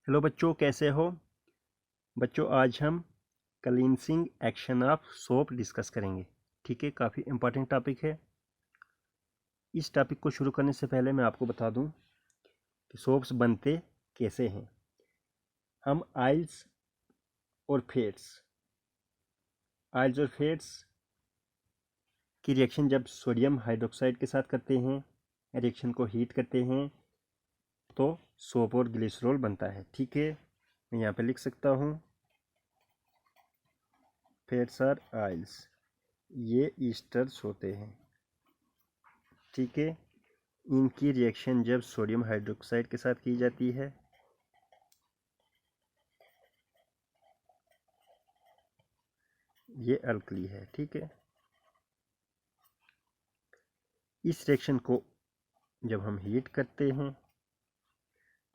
Hello बच्चों, कैसे हो बच्चों। आज हम cleansing action of soap discuss करेंगे। ठीक है, काफ़ी इम्पोर्टेंट टॉपिक है। इस टॉपिक को शुरू करने से पहले मैं आपको बता दूं कि सोप्स बनते कैसे हैं। हम आइल्स और फेट्स की रिएक्शन जब सोडियम हाइड्रोक्साइड के साथ करते हैं, रिएक्शन को हीट करते हैं, तो सोप और ग्लिसरॉल बनता है। ठीक है, मैं यहाँ पे लिख सकता हूँ फेट्स आर आइल्स, ये ईस्टर्स होते हैं। ठीक है, इनकी रिएक्शन जब सोडियम हाइड्रोक्साइड के साथ की जाती है, ये अल्कली है। ठीक है, इस रिएक्शन को जब हम हीट करते हैं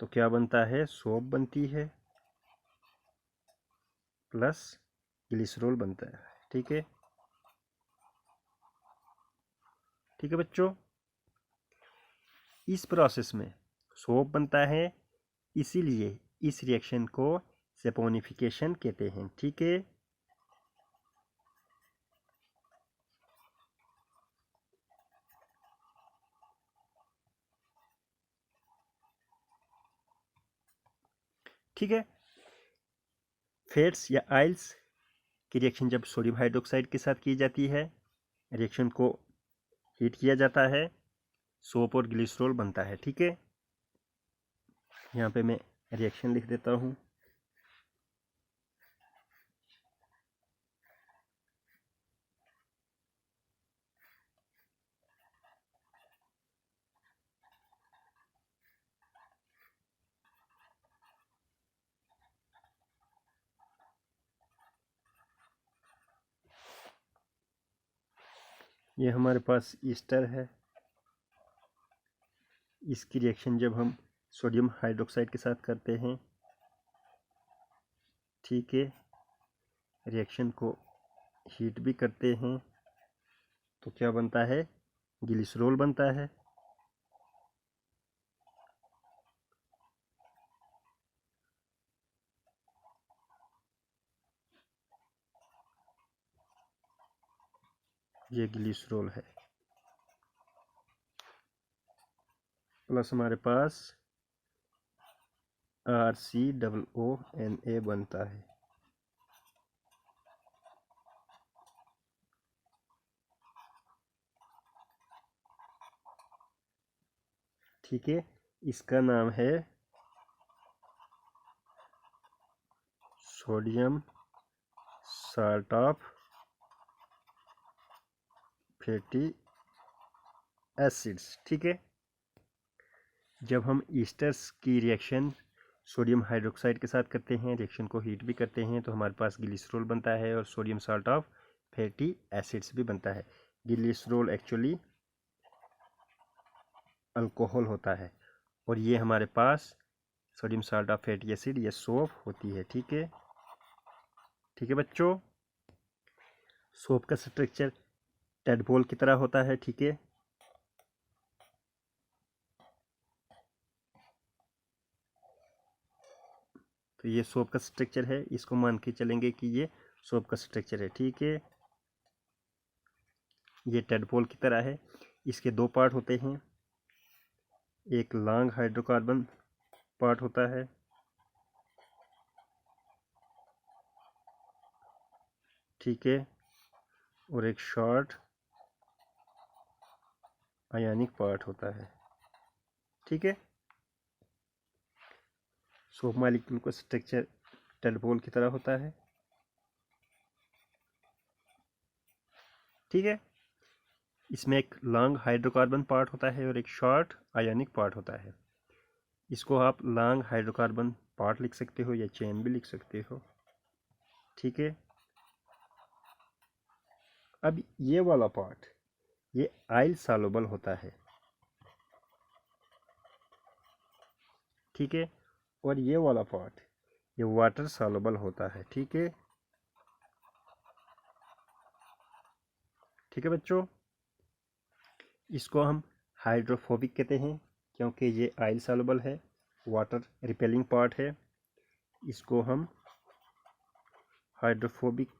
तो क्या बनता है, सोप बनती है प्लस ग्लिसरॉल बनता है। ठीक है, ठीक है बच्चों, इस प्रोसेस में सोप बनता है, इसीलिए इस रिएक्शन को सेपोनिफिकेशन कहते हैं। ठीक है, ठीक है। फेट्स या आइल्स की रिएक्शन जब सोडियम हाइड्रोक्साइड के साथ की जाती है, रिएक्शन को हीट किया जाता है, सोप और ग्लिसरॉल बनता है। ठीक है, यहाँ पे मैं रिएक्शन लिख देता हूँ। ये हमारे पास ईस्टर है, इसकी रिएक्शन जब हम सोडियम हाइड्रोक्साइड के साथ करते हैं, ठीक है, रिएक्शन को हीट भी करते हैं, तो क्या बनता है, ग्लिसरॉल बनता है। ये ग्लिसरॉल है, प्लस हमारे पास RCOONA बनता है। ठीक है, इसका नाम है sodium salt of fatty acids. ठीक है, जब हम ईस्टर्स की रिएक्शन सोडियम हाइड्रोक्साइड के साथ करते हैं, रिएक्शन को हीट भी करते हैं, तो हमारे पास ग्लिसरॉल बनता है और sodium salt of fatty acids भी बनता है। ग्लिसरॉल एक्चुअली अल्कोहल होता है और ये हमारे पास sodium salt of fatty acid, ये सोप होती है। ठीक है, ठीक है बच्चों, सोप का स्ट्रक्चर टेडपोल की तरह होता है। ठीक है, तो ये सोप का स्ट्रक्चर है, इसको मान के चलेंगे कि ये सोप का स्ट्रक्चर है। ठीक है, ये टेडपोल की तरह है, इसके दो पार्ट होते हैं, एक लॉन्ग हाइड्रोकार्बन पार्ट होता है, ठीक है, और एक शॉर्ट आयनिक पार्ट होता है। ठीक है, सोप मॉलिक्यूल का स्ट्रक्चर टेडपोल की तरह होता है। ठीक है, इसमें एक लॉन्ग हाइड्रोकार्बन पार्ट होता है और एक शॉर्ट आयनिक पार्ट होता है। इसको आप लॉन्ग हाइड्रोकार्बन पार्ट लिख सकते हो या चेन भी लिख सकते हो। ठीक है, अब ये वाला पार्ट ये आइल सॉल्युबल होता है। ठीक है, और ये वाला पार्ट ये वाटर सॉल्युबल होता है। ठीक है, ठीक है बच्चों, इसको हम हाइड्रोफोबिक कहते हैं क्योंकि ये आइल सॉल्युबल है, वाटर रिपेलिंग पार्ट है, इसको हम हाइड्रोफोबिक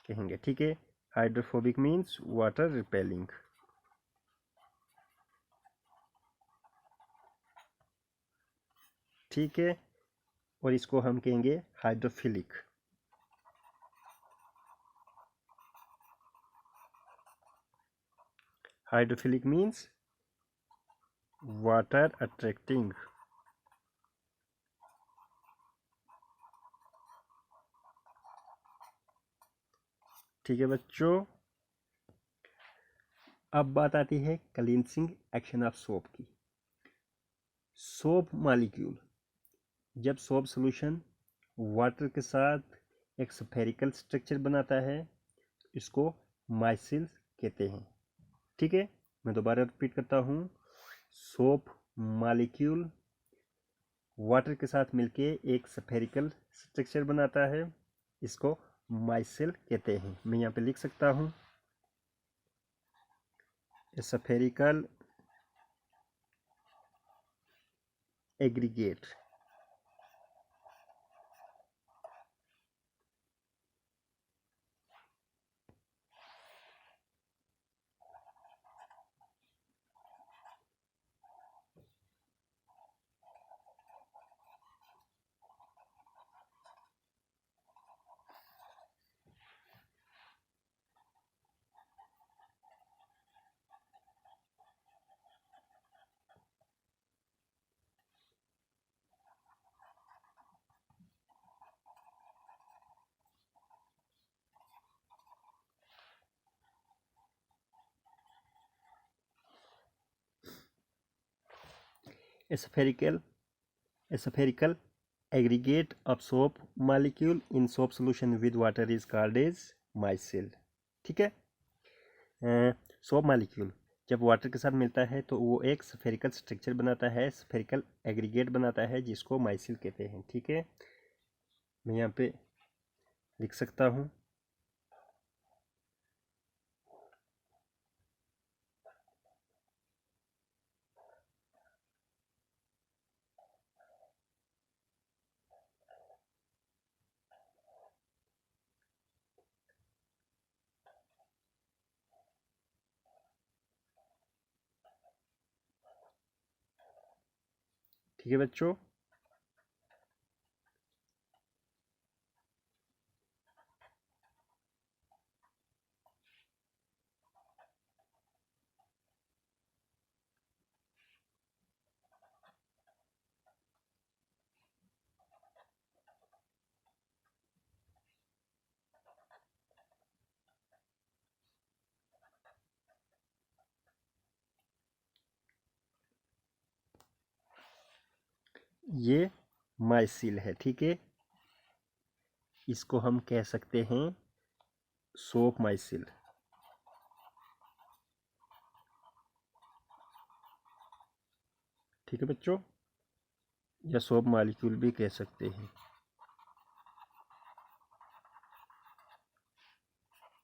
कहेंगे। ठीक है, हाइड्रोफोबिक मीन्स वाटर रिपेलिंग। ठीक है, और इसको हम कहेंगे hydrophilic. Hydrophilic means water attracting. ठीक है बच्चों, अब बात आती है क्लींसिंग एक्शन ऑफ सोप की। सोप मॉलिक्यूल, जब सोप सॉल्यूशन वाटर के साथ एक स्फेरिकल स्ट्रक्चर बनाता है, इसको माइसिल कहते हैं। ठीक है, मैं दोबारा रिपीट करता हूँ। सोप मॉलिक्यूल वाटर के साथ मिलके एक स्फेरिकल स्ट्रक्चर बनाता है, इसको माइसिल कहते हैं। मैं यहाँ पे लिख सकता हूँ spherical aggregate. spherical spherical aggregate of soap molecule in soap solution with water is called as micelle। ठीक है, सोप मॉलिक्यूल जब वाटर के साथ मिलता है तो वो एक स्फेरिकल स्ट्रक्चर बनाता है, स्फेरिकल एग्रीगेट बनाता है, जिसको माइसिल कहते हैं। ठीक है, मैं यहाँ पे लिख सकता हूँ ठीक है बच्चों। ये माइसिल है। ठीक है, इसको हम कह सकते हैं सोप माइसिल। ठीक है बच्चों, या सोप मॉलिक्यूल भी कह सकते हैं।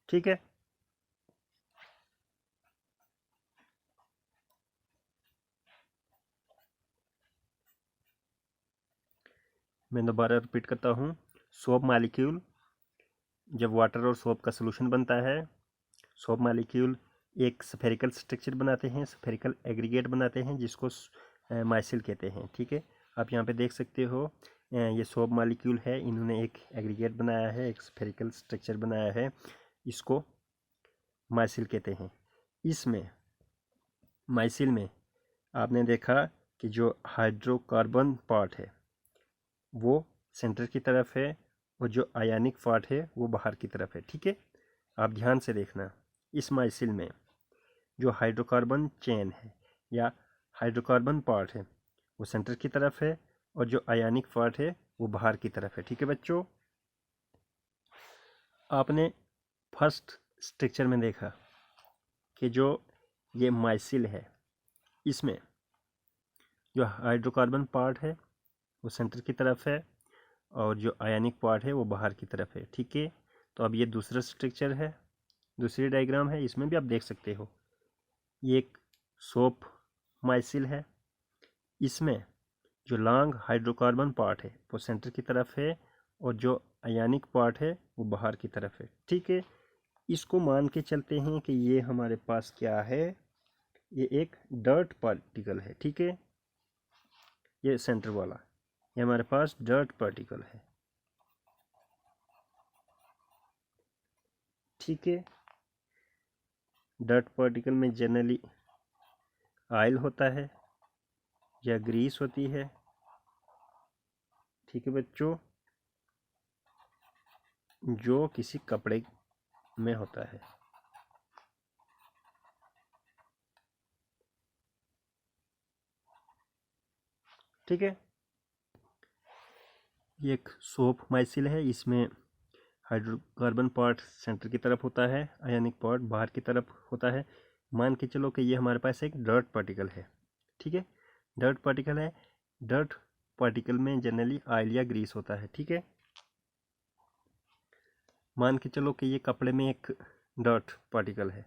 ठीक है, मैं दोबारा रिपीट करता हूँ। सोप मॉलिक्यूल जब वाटर और सोप का सॉल्यूशन बनता है, सोप मॉलिक्यूल एक स्फेरिकल स्ट्रक्चर बनाते हैं, स्फेरिकल एग्रीगेट बनाते हैं, जिसको माइसिल कहते हैं। ठीक है, आप यहाँ पे देख सकते हो ये सोप मॉलिक्यूल है, इन्होंने एक एग्रीगेट बनाया है, एक स्फेरिकल स्ट्रक्चर बनाया है, इसको माइसिल कहते हैं। इसमें माइसिल में आपने देखा कि जो हाइड्रोकार्बन पार्ट है वो सेंटर की तरफ है, और जो आयनिक पार्ट है वो बाहर की तरफ है। ठीक है, आप ध्यान से देखना, इस माइसिल में जो हाइड्रोकार्बन चेन है या हाइड्रोकार्बन पार्ट है वो सेंटर की तरफ है, और जो आयनिक पार्ट है वो बाहर की तरफ है। ठीक है बच्चों, आपने फर्स्ट स्ट्रक्चर में देखा कि जो ये माइसिल है, इसमें जो हाइड्रोकार्बन पार्ट है वो सेंटर की तरफ है, और जो आयनिक पार्ट है वो बाहर की तरफ है। ठीक है, तो अब ये दूसरा स्ट्रक्चर है, दूसरी डायग्राम है, इसमें भी आप देख सकते हो ये एक सोप माइसिल है। इसमें जो लॉन्ग हाइड्रोकार्बन पार्ट है वो सेंटर की तरफ है और जो आयनिक पार्ट है वो बाहर की तरफ है। ठीक है, इसको मान के चलते हैं कि ये हमारे पास क्या है, ये एक डर्ट पार्टिकल है। ठीक है, ये सेंटर वाला, ये हमारे पास डर्ट पार्टिकल है। ठीक है, डर्ट पार्टिकल में जनरली ऑयल होता है या ग्रीस होती है। ठीक है बच्चों, जो किसी कपड़े में होता है। ठीक है, ये एक सोप माइसिल है, इसमें हाइड्रोकार्बन पार्ट सेंटर की तरफ होता है, आयनिक पार्ट बाहर की तरफ होता है। मान के चलो कि ये हमारे पास एक डर्ट पार्टिकल है। ठीक है, डर्ट पार्टिकल है, डर्ट पार्टिकल में जनरली ऑयल या ग्रीस होता है। ठीक है, मान के चलो कि ये कपड़े में एक डर्ट पार्टिकल है।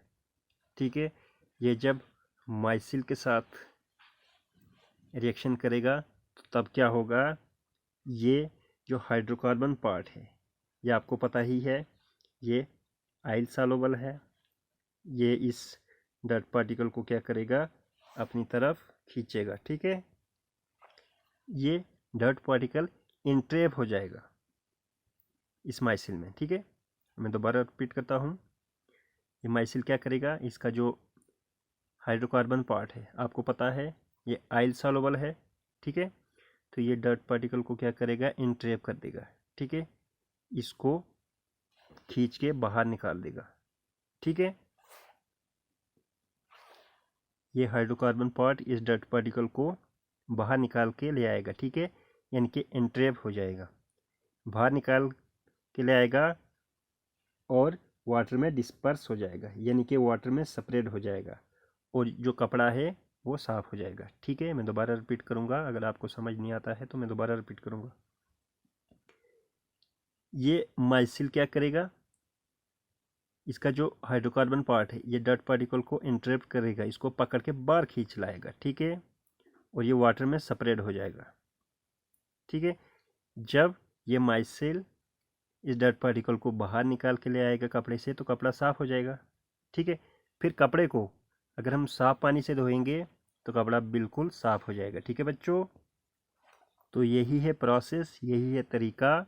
ठीक है, ये जब माइसिल के साथ रिएक्शन करेगा तो तब क्या होगा, ये जो हाइड्रोकार्बन पार्ट है ये आपको पता ही है, ये ऑयल सॉल्युबल है। ये इस डर्ट पार्टिकल को क्या करेगा, अपनी तरफ खींचेगा। ठीक है, ये डर्ट पार्टिकल इंट्रैप हो जाएगा इस माइसिल में। ठीक है, मैं दोबारा रिपीट करता हूँ, ये माइसिल क्या करेगा, इसका जो हाइड्रोकार्बन पार्ट है आपको पता है ये ऑयल सॉल्युबल है। ठीक है, तो ये डर्ट पार्टिकल को क्या करेगा, इंट्रैप कर देगा। ठीक है, इसको खींच के बाहर निकाल देगा। ठीक है, ये हाइड्रोकार्बन पार्ट इस डर्ट पार्टिकल को बाहर निकाल के ले आएगा। ठीक है, यानी कि इंट्रैप हो जाएगा, बाहर निकाल के ले आएगा और वाटर में डिस्पर्स हो जाएगा, यानी कि वाटर में स्प्रेड हो जाएगा और जो कपड़ा है वो साफ हो जाएगा। ठीक है, मैं दोबारा रिपीट करूँगा, अगर आपको समझ नहीं आता है तो मैं दोबारा रिपीट करूँगा। ये माइसिल क्या करेगा, इसका जो हाइड्रोकार्बन पार्ट है ये डर्ट पार्टिकल को इंट्रैप करेगा, इसको पकड़ के बाहर खींच लाएगा। ठीक है, और ये वाटर में स्प्रेड हो जाएगा। ठीक है, जब ये माइसिल इस डर्ट पार्टिकल को बाहर निकाल के ले आएगा कपड़े से तो कपड़ा साफ हो जाएगा। ठीक है, फिर कपड़े को अगर हम साफ पानी से धोएंगे तो कपड़ा बिल्कुल साफ हो जाएगा। ठीक है बच्चों, तो यही है प्रोसेस, यही है तरीका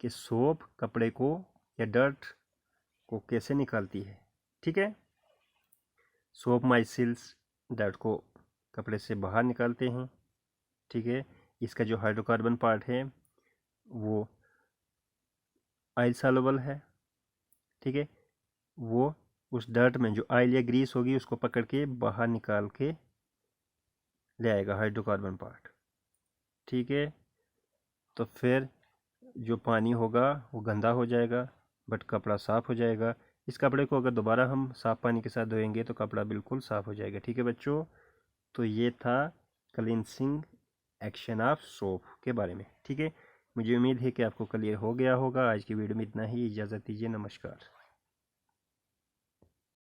कि सोप कपड़े को या डर्ट को कैसे निकालती है। ठीक है, सोप माइसिल्स डर्ट को कपड़े से बाहर निकालते हैं। ठीक है, इसका जो हाइड्रोकार्बन पार्ट है वो ऑयल सॉल्युबल है। ठीक है, वो उस डर्ट में जो ऑयल या ग्रीस होगी उसको पकड़ के बाहर निकाल के ले आएगा हाइड्रोकार्बन पार्ट। ठीक है, तो फिर जो पानी होगा वो गंदा हो जाएगा बट कपड़ा साफ़ हो जाएगा। इस कपड़े को अगर दोबारा हम साफ़ पानी के साथ धोएंगे तो कपड़ा बिल्कुल साफ़ हो जाएगा। ठीक है बच्चों, तो ये था क्लींसिंग एक्शन ऑफ सोप के बारे में। ठीक है, मुझे उम्मीद है कि आपको क्लियर हो गया होगा। आज की वीडियो में इतना ही, इजाज़त दीजिए, नमस्कार।